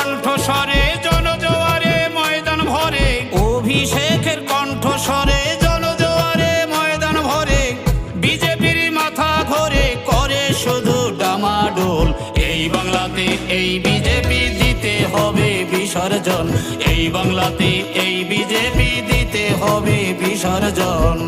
কণ্ঠস্বরে জনজোয়ারে ময়দান ভরে, অভিষেকের কণ্ঠস্বরে জনজোয়ারে ময়দান ভরে, বিজেপির মাথা ঘরে করে শুধু ডামাডোল। এই বাংলাতে এই বিজেপি দিতে হবে বিসর্জন, এই বাংলাতে এই বিজেপি দিতে হবে বিসর্জন।